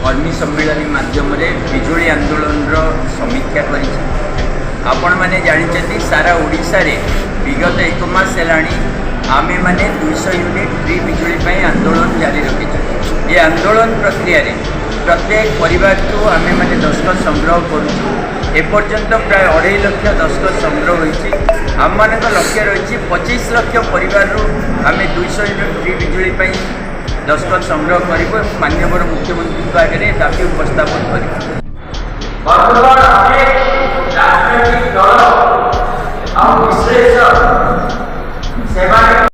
कर्मी सम्मेलन माध्यम बिजुली आंदोलन समीक्षा कर आपण मैंने जानते सारा ओडिशा रे विगत 1 मास है आमे मैंने 200 यूनिट फ्री बिजुली आंदोलन जारी रखी। ये आंदोलन प्रक्रिया रे प्रत्येक परिवार को आमे मैंने दस्तखत संग्रह करूँ। एपर्यंत प्राय 2.5 लाख दस्तखत संग्रह होती। आम मान लक्ष्य रही 25 लाख परिवार आम 200 यूनिट फ्री बिजुली दस्तखत संग्रह करूँ। माननीय मुख्यमंत्री आगे दाबी उपस्थापन कर राजनैतिक दल और विश्लेषक सेवा